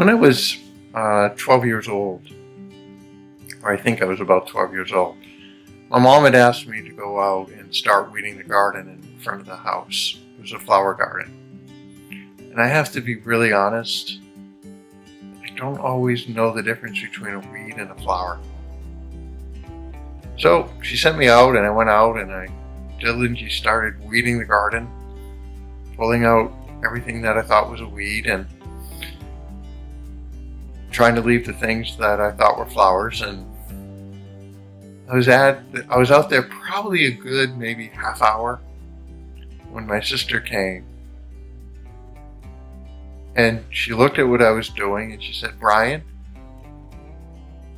When I was 12 years old, or I think I was about 12 years old, my mom had asked me to go out and start weeding the garden in front of the house. It was a flower garden. And I have to be really honest, I don't always know the difference between a weed and a flower. So she sent me out, and I went out and I diligently started weeding the garden, pulling out everything that I thought was a weed and trying to leave the things that I thought were flowers. And I was out there probably a good maybe half hour when my sister came, and she looked at what I was doing and she said, "Brian,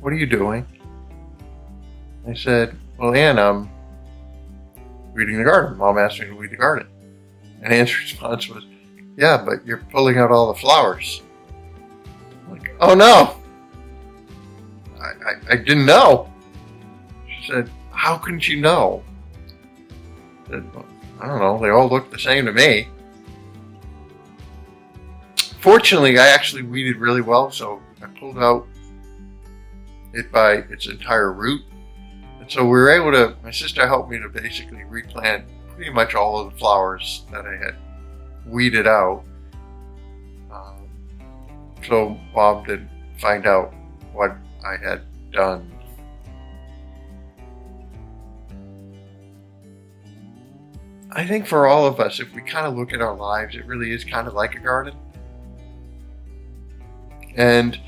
what are you doing?" I said, "Well, Ann, I'm weeding the garden. Mom asked me to weed the garden." And Ann's response was, "Yeah, but you're pulling out all the flowers." I'm like, "Oh no, I didn't know." She said, "How couldn't you know?" I said, "Well, I don't know, they all look the same to me." Fortunately, I actually weeded really well, so I pulled out it by its entire root. And so we were able to, my sister helped me to basically replant pretty much all of the flowers that I had weeded out. So Bob didn't find out what I had done. I think for all of us, if we kind of look at our lives, it really is kind of like a garden. And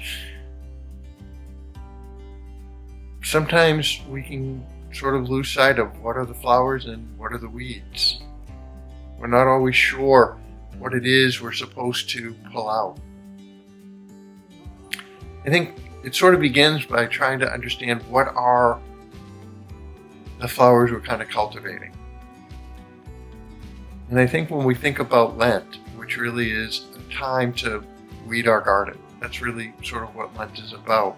sometimes we can sort of lose sight of what are the flowers and what are the weeds. We're not always sure what it is we're supposed to pull out. I think it sort of begins by trying to understand what are the flowers we're kind of cultivating. And I think when we think about Lent, which really is a time to weed our garden, that's really sort of what Lent is about.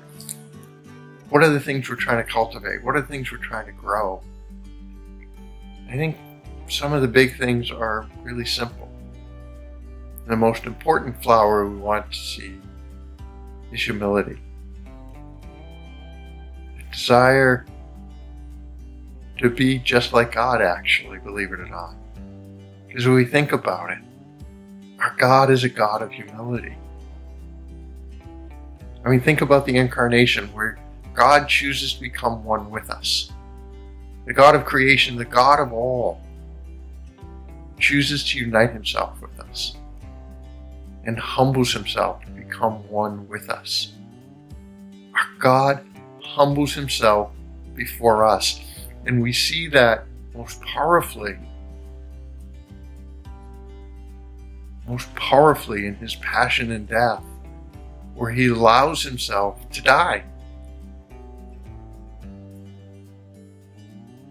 What are the things we're trying to cultivate? What are the things we're trying to grow? I think some of the big things are really simple. The most important flower we want to see is humility. The desire to be just like God, actually, believe it or not. Because when we think about it, our God is a God of humility. I mean, think about the incarnation where God chooses to become one with us. The God of creation, the God of all, chooses to unite himself with us and humbles himself to become one with us. Our God humbles himself before us, and we see that most powerfully in his passion and death, where he allows himself to die.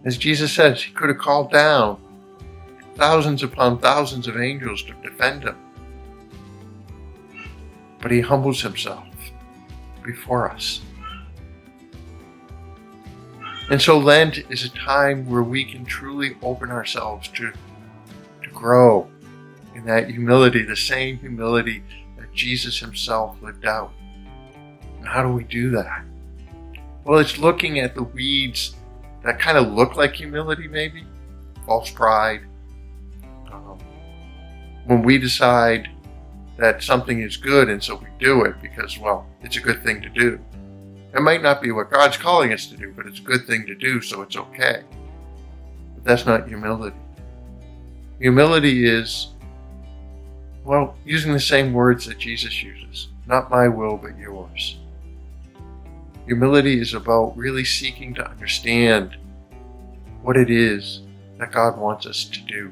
As Jesus says, he could have called down thousands upon thousands of angels to defend him. But he humbles himself before us. And so Lent is a time where we can truly open ourselves to grow in that humility, the same humility that Jesus himself lived out. And how do we do that? Well, it's looking at the weeds that kind of look like humility, maybe. False pride. When we decide that something is good and so we do it because, well, it's a good thing to do. It might not be what God's calling us to do, but it's a good thing to do, so it's okay. But that's not humility. Humility is, well, using the same words that Jesus uses. Not my will, but yours. Humility is about really seeking to understand what it is that God wants us to do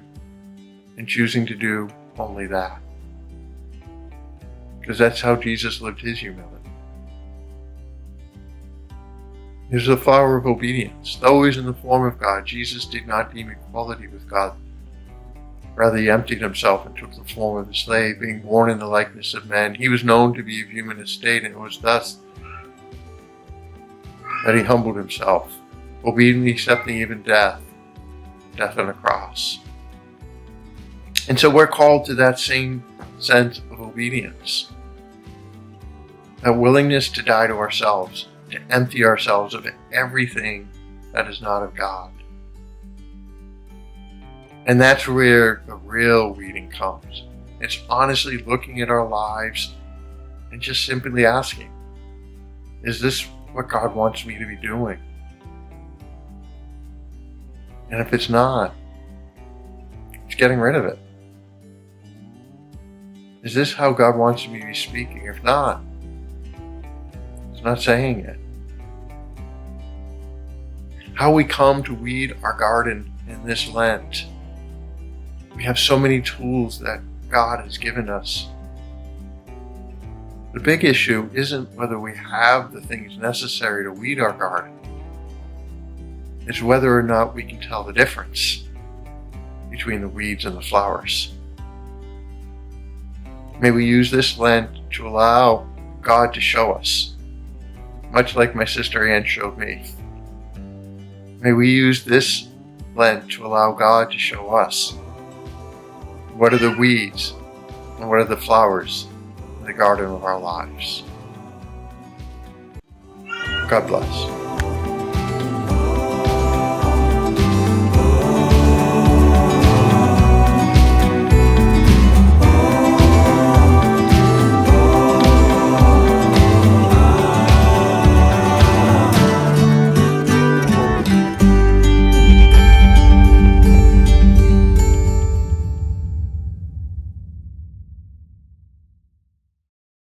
and choosing to do only that. Because that's how Jesus lived his humility. There's the flower of obedience. Though he was in the form of God, Jesus did not deem equality with God. Rather, he emptied himself and took the form of a slave, being born in the likeness of men. He was known to be of human estate, and it was thus that he humbled himself, obediently accepting even death on a cross. And so we're called to that same sense of obedience. a willingness to die to ourselves, to empty ourselves of everything that is not of God. And that's where the real weeding comes. It's honestly looking at our lives and just simply asking, is this what God wants me to be doing? And if it's not, it's getting rid of it. Is this how God wants me to be speaking? If not, it's not saying it. How we come to weed our garden in this Lent. We have so many tools that God has given us. The big issue isn't whether we have the things necessary to weed our garden. It's whether or not we can tell the difference between the weeds and the flowers. May we use this Lent to allow God to show us, much like my sister Ann showed me. May we use this Lent to allow God to show us what are the weeds and what are the flowers in the garden of our lives. God bless.